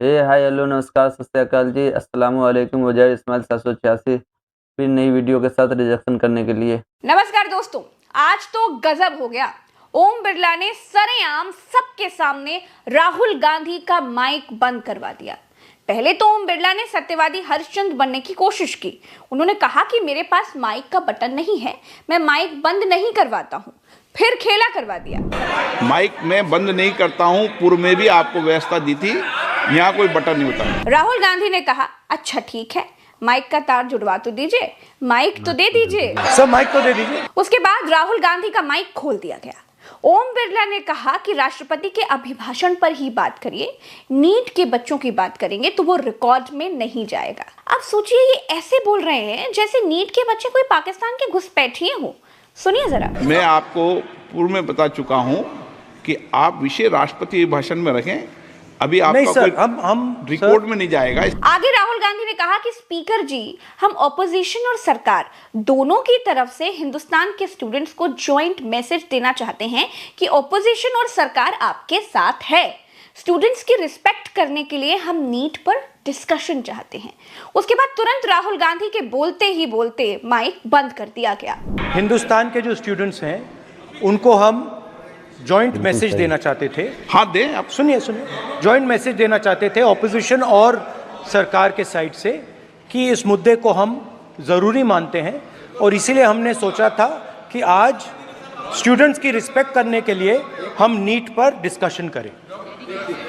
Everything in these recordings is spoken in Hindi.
हाय हेलो नमस्कार सत श्री अकाल जी, अस्सलाम वालेकुम। वजह इस्माइल 786 फिर नई वीडियो के साथ रिजेक्शन करने के लिए। नमस्कार दोस्तों, आज तो गजब हो गया। ओम बिरला ने सरेआम सबके सामने राहुल गांधी का माइक बंद करवा दिया। पहले तो ओम बिरला ने सत्यवादी हरिश्चंद्र बनने की कोशिश की। उन्होंने कहा कि मेरे पास माइक का बटन नहीं है, मैं माइक बंद नहीं करवाता हूं। फिर खेला करवा दिया। माइक मैं बंद नहीं करता हूं, पूर्व में भी आपको व्यवस्था दी थी, यहाँ कोई बटन नहीं होता। राहुल गांधी ने कहा, अच्छा ठीक है, माइक का तार जुड़वा तो दीजिए, माइक तो दे दीजिए सर, माइक तो दे दीजिए। उसके बाद राहुल गांधी का माइक खोल दिया गया। ओम बिरला ने कहा कि राष्ट्रपति के अभिभाषण पर ही बात करिए, नीट के बच्चों की बात करेंगे तो वो रिकॉर्ड में नहीं जाएगा। अब सोचिए, ये ऐसे बोल रहे हैं जैसे नीट के बच्चे कोई पाकिस्तान के घुसपैठिए हो। सुनिए जरा। मैं आपको पूर्व में बता चुका हूं कि आप विषय राष्ट्रपति भाषण में रखें, अभी आपका नहीं सर, कोई हम रिकॉर्ड में नहीं जाएगा। आगे राहुल गांधी ने कहा कि स्पीकर जी, हम ऑपोजिशन और सरकार दोनों की तरफ से हिंदुस्तान के स्टूडेंट्स को ज्वाइंट मैसेज देना चाहते हैं कि ऑपोजिशन और सरकार आपके साथ है। स्टूडेंट्स की रिस्पेक्ट करने के लिए हम नीट पर डिस्कशन चाहते हैं। उसके बाद तुरंत राहुल गांधी के बोलते ही बोलते माइक बंद कर दिया गया। हिंदुस्तान के जो स्टूडेंट्स हैं उनको हम जॉइंट मैसेज देना चाहते थे। हाँ दें आप। सुनिए, जॉइंट मैसेज देना चाहते थे ऑपोजिशन और सरकार के साइड से कि इस मुद्दे को हम ज़रूरी मानते हैं और इसीलिए हमने सोचा था कि आज स्टूडेंट्स की रिस्पेक्ट करने के लिए हम नीट पर डिस्कशन करें।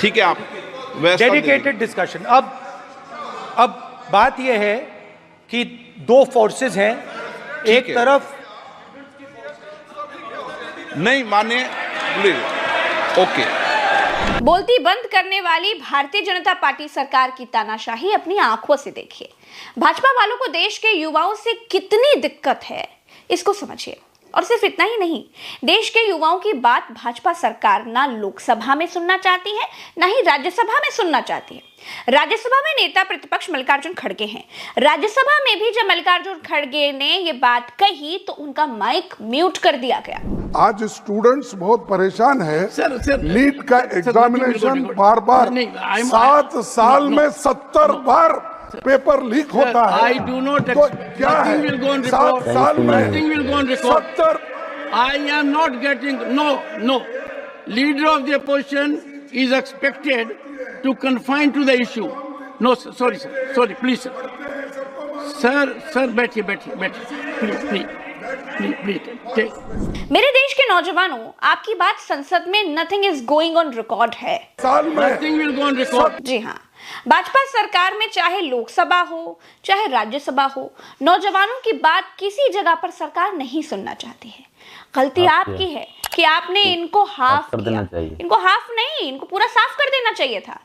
ठीक है, आप डेडिकेटेड डिस्कशन। अब बात यह है कि दो फोर्सेस हैं, एक तरफ नहीं माने, ओके। बोलती बंद करने वाली भारतीय जनता पार्टी सरकार की तानाशाही अपनी आंखों से देखिए। भाजपा वालों को देश के युवाओं से कितनी दिक्कत है, इसको समझिए। और सिर्फ इतना ही नहीं, देश के युवाओं की बात भाजपा सरकार ना लोकसभा में सुनना चाहती है, ना ही राज्यसभा में सुनना चाहती है। राज्यसभा में नेता प्रतिपक्ष मल्लिकार्जुन खड़गे हैं। राज्यसभा में भी जब मल्लिकार्जुन खड़गे ने ये बात कही तो उनका माइक म्यूट कर दिया गया। आज स्टूडेंट्स बहुत परेशान है। नीट का एग्जामिनेशन बार बार 7 साल में 70 बार पेपर लीक होता है। I do not तो क्या है, will go on 7 record. साल में Nothing will go on record. 70। I am not getting no. Leader of the opposition is expected to confine to the issue. No, sir, sorry, please, sir, बैठिए, please. मेरे देश के नौजवानों, आपकी बात संसद में nothing is going on record है। साल में Nothing will go on record. जी हाँ, भाजपा सरकार में चाहे लोकसभा हो चाहे राज्यसभा हो, नौजवानों की बात किसी जगह पर सरकार नहीं सुनना चाहती है। गलती आपकी है कि आपने इनको हाफ कर देना किया। चाहिए। इनको हाफ नहीं, इनको पूरा साफ कर देना चाहिए था।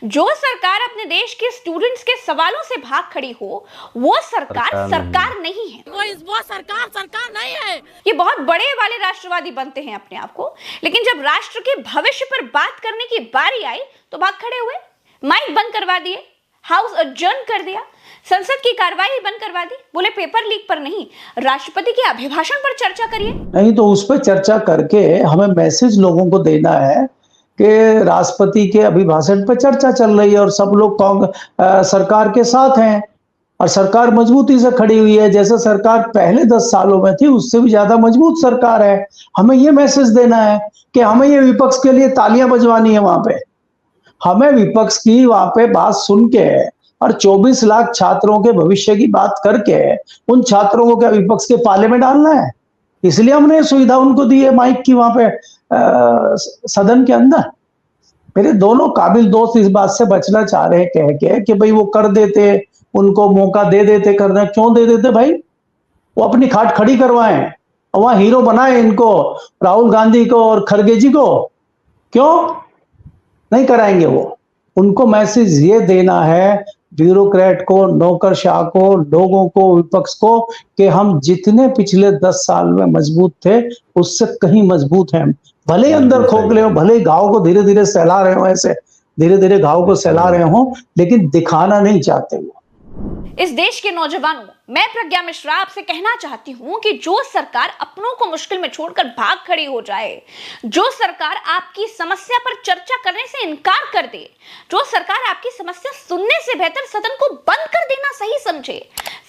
जो सरकार अपने देश के स्टूडेंट्स के सवालों से भाग खड़ी हो, वो सरकार नहीं है। वो सरकार नहीं है। ये बहुत बड़े वाले राष्ट्रवादी बनते हैं अपने आप को, लेकिन जब राष्ट्र के भविष्य पर बात करने की बारी आई तो भाग खड़े हुए, माइक बंद करवा दिए, हाउस अडजर्न कर दिया, संसद की कार्रवाई बंद करवा दी। बोले पेपर लीक पर नहीं, राष्ट्रपति के अभिभाषण पर चर्चा करिए। नहीं तो उस पर चर्चा करके हमें मैसेज लोगों को देना है कि राष्ट्रपति के अभिभाषण पर चर्चा चल रही है और सब लोग सरकार के साथ हैं और सरकार मजबूती से खड़ी हुई है। जैसे सरकार पहले 10 सालों में थी, उससे भी ज्यादा मजबूत सरकार है। हमें ये मैसेज देना है कि हमें ये विपक्ष के लिए तालियां बजवानी है। वहां पे हमें विपक्ष की वहां पे बात सुन के और 24 लाख छात्रों के भविष्य की बात करके उन छात्रों को क्या विपक्ष के पाले में डालना है। इसलिए हमने सुविधा उनको दी है माइक की वहां पे सदन के अंदर। मेरे दोनों काबिल दोस्त इस बात से बचना चाह रहे हैं कह के कि भाई वो कर देते, उनको मौका दे देते करना। क्यों दे देते भाई? वो अपनी खाट खड़ी करवाएं और वहां हीरो बनाए इनको, राहुल गांधी को और खड़गे जी को। क्यों नहीं कराएंगे? वो उनको मैसेज ये देना है ब्यूरोक्रेट को, नौकरशाह को, लोगों को, विपक्ष को कि हम जितने पिछले 10 साल में मजबूत थे उससे कहीं मजबूत हैं। भले अंदर खोखले हो, भले घाव को धीरे धीरे सहला रहे हो, ऐसे धीरे धीरे घाव को सहला रहे हो, लेकिन दिखाना नहीं चाहते वो। इस देश के नौजवानों, मैं प्रज्ञा मिश्रा आपसे कहना चाहती हूं कि जो सरकार अपनों को मुश्किल में छोड़कर भाग खड़ी हो जाए, जो सरकार आपकी समस्या पर चर्चा करने से इनकार कर दे, जो सरकार आपकी समस्या सुनने से बेहतर सदन को बंद कर देना सही समझे,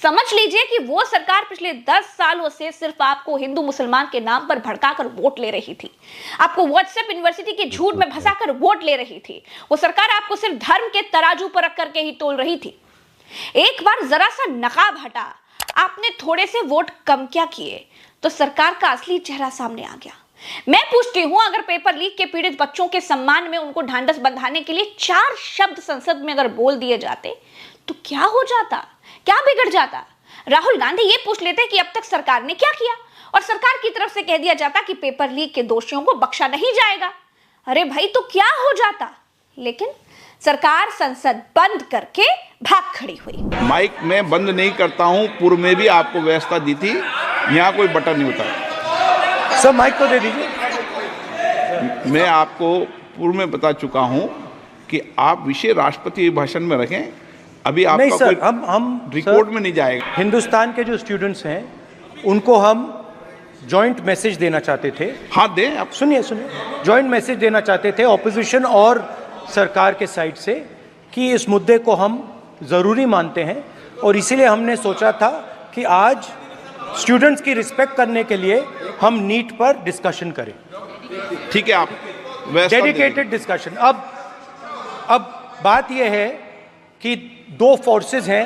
समझ लीजिए कि वो सरकार पिछले 10 सालों से सिर्फ आपको हिंदू मुसलमान के नाम पर भड़काकर वोट ले रही थी, आपको व्हाट्सएप यूनिवर्सिटी के झूठ में फंसाकर वोट ले रही थी। वो सरकार आपको सिर्फ धर्म के तराजू पर रख करके ही तोल रही थी। एक बार जरा सा नकाब हटा, आपने थोड़े से वोट कम क्या किए तो सरकार का असली चेहरा सामने आ गया। मैं पूछती हूं, अगर पेपर लीक के पीड़ित बच्चों के सम्मान में उनको ढांढस बंधाने के लिए 4 शब्द संसद में अगर बोल दिए जाते तो क्या हो जाता, क्या बिगड़ जाता? राहुल गांधी ये पूछ लेते कि अब तक सरकार ने क्या किया, और सरकार की तरफ से कह दिया जाता कि पेपर लीक के दोषियों को बख्शा नहीं जाएगा। अरे भाई, तो क्या हो जाता? लेकिन सरकार संसद बंद करके भाग खड़ी हुई। माइक मैं बंद नहीं करता हूं, पूर्व में भी आपको व्यवस्था दी थी, यहाँ कोई बटन नहीं होता। सब माइक को दे दीजिए। मैं आपको पूर्व में बता चुका हूं कि आप विषय राष्ट्रपति भाषण में रखें। अभी आपका नहीं सर, कोई हम रिकॉर्ड सर, में नहीं जाएगा। हिंदुस्तान के जो स्टूडेंट्स हैं उनको हम जॉइंट मैसेज देना चाहते थे। हाँ दें आप। सुनिए, जॉइंट मैसेज देना चाहते थे ऑपोजिशन और सरकार के साइड से कि इस मुद्दे को हम ज़रूरी मानते हैं, और इसीलिए हमने सोचा था कि आज स्टूडेंट्स की रिस्पेक्ट करने के लिए हम नीट पर डिस्कशन करें। ठीक है, आप डेडिकेटेड डिस्कशन। अब बात यह है कि 2 फोर्सेस हैं,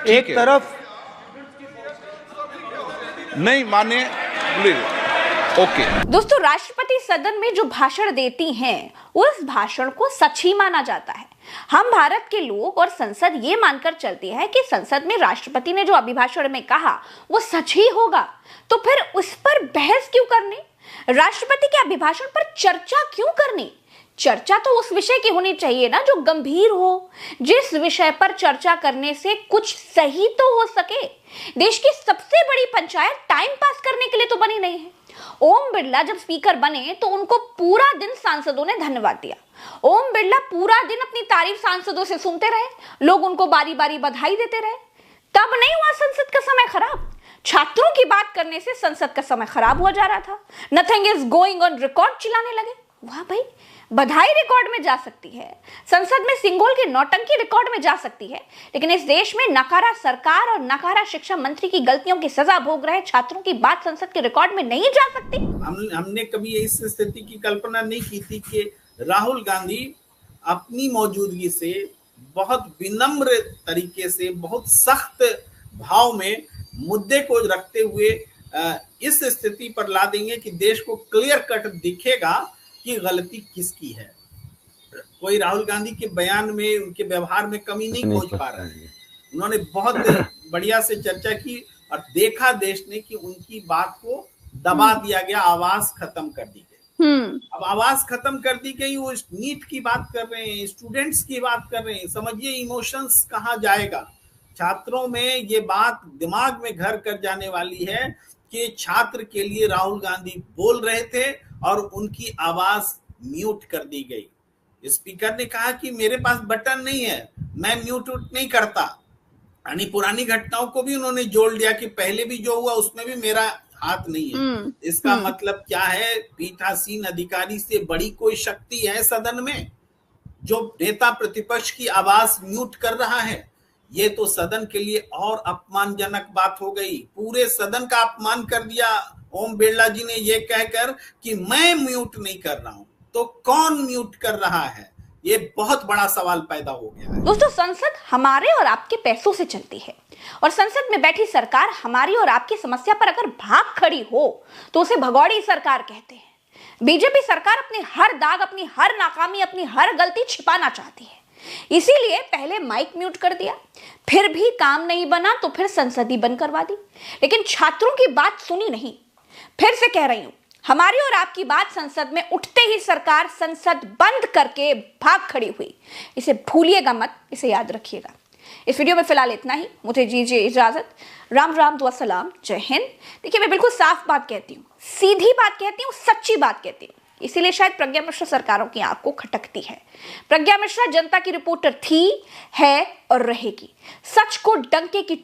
एक तरफ नहीं माने, प्लीज। ओके। दोस्तों, राष्ट्रपति सदन में जो भाषण देती हैं, उस भाषण को सच ही माना जाता है। हम भारत के लोग और संसद ये मानकर चलती है कि संसद में राष्ट्रपति ने जो अभिभाषण में कहा वो सच ही होगा, तो फिर उस पर बहस क्यों करनी? राष्ट्रपति के अभिभाषण पर चर्चा क्यों करनी? चर्चा तो उस विषय की होनी चाहिए ना जो गंभीर हो, जिस विषय पर चर्चा करने से कुछ सही तो हो सके। देश की सबसे बड़ी पंचायत टाइम पास करने के लिए तो बनी नहीं है। ओम बिरला जब स्पीकर बने तो उनको पूरा दिन सांसदों ने धन्यवाद दिया। ओम बिरला पूरा दिन अपनी तारीफ सांसदों से सुनते रहे, लोग उनको बारी बारी बधाई देते रहे। तब नहीं हुआ संसद का समय खराब। छात्रों की बात करने से संसद का समय खराब हो जा रहा था। Nothing is going on record चिल्लाने लगे। वाह भाई, बधाई रिकॉर्ड में जा सकती है, संसद में सिंगोल की नौटंकी रिकॉर्ड में जा सकती है, लेकिन इस देश में नकारा सरकार और नकारा शिक्षा मंत्री की गलतियों की सजा भोग रहे छात्रों की बात संसद के रिकॉर्ड में नहीं जा सकती। हमने कभी इस स्थिति की कल्पना नहीं की थी कि राहुल गांधी अपनी मौजूदगी से बहुत विनम्र तरीके से, बहुत सख्त भाव में मुद्दे को रखते हुए इस स्थिति पर ला देंगे कि देश को क्लियर कट दिखेगा कि गलती किसकी है। कोई राहुल गांधी के बयान में, उनके व्यवहार में कमी नहीं खोज पा रहा है। उन्होंने बहुत बढ़िया से चर्चा की और देखा देश ने कि उनकी बात को दबा दिया गया, आवाज खत्म कर दी गई। अब आवाज खत्म कर दी गई, वो नीट की बात कर रहे हैं, स्टूडेंट्स की बात कर रहे हैं। समझिए इमोशंस कहाँ जाएगा। छात्रों में ये बात दिमाग में घर कर जाने वाली है कि छात्र के लिए राहुल गांधी बोल रहे थे और उनकी आवाज म्यूट कर दी गई। स्पीकर ने कहा कि मेरे पास बटन नहीं है, मैं म्यूट नहीं करता। यानी पुरानी घटनाओं को भी उन्होंने जोड़ दिया कि पहले भी जो हुआ उसमें भी मेरा हाथ नहीं है। इसका मतलब क्या है? पीठासीन अधिकारी से बड़ी कोई शक्ति है सदन में जो नेता प्रतिपक्ष की आवाज म्यूट कर रहा है? ये तो सदन के लिए और अपमानजनक बात हो गई। पूरे सदन का अपमान कर दिया ओम बिरला जी ने ये कहकर कि मैं म्यूट नहीं कर रहा हूं। तो कौन म्यूट कर रहा है? ये बहुत बड़ा सवाल पैदा हो गया है। दोस्तों, संसद हमारे और आपके पैसों से चलती है, और संसद में बैठी सरकार हमारी और आपकी समस्या पर अगर भाग खड़ी हो तो उसे भगौड़ी सरकार कहते हैं। बीजेपी सरकार अपनी हर दाग, अपनी हर नाकामी, अपनी हर गलती छिपाना चाहती है। इसीलिए पहले माइक म्यूट कर दिया, फिर भी काम नहीं बना तो फिर संसद ही बंद करवा दी, लेकिन छात्रों की बात सुनी नहीं। फिर से कह रही हूं, हमारी और आपकी बात संसद में उठते ही सरकार संसद बंद करके भाग खड़ी हुई। इसे भूलिएगा मत, इसे याद रखिएगा। इस वीडियो में फिलहाल इतना ही। मुझे दीजिए इजाजत। राम राम, दुआ सलाम, जय हिंद। देखिए, मैं बिल्कुल साफ बात कहती हूँ, सीधी बात कहती हूँ, सच्ची बात कहती हूँ। इसीलिए शायद प्रज्ञा मिश्रा सरकारों की आंख को खटकती है। प्रज्ञा मिश्रा जनता की रिपोर्टर थी, है और रहेगी। सच को डंके की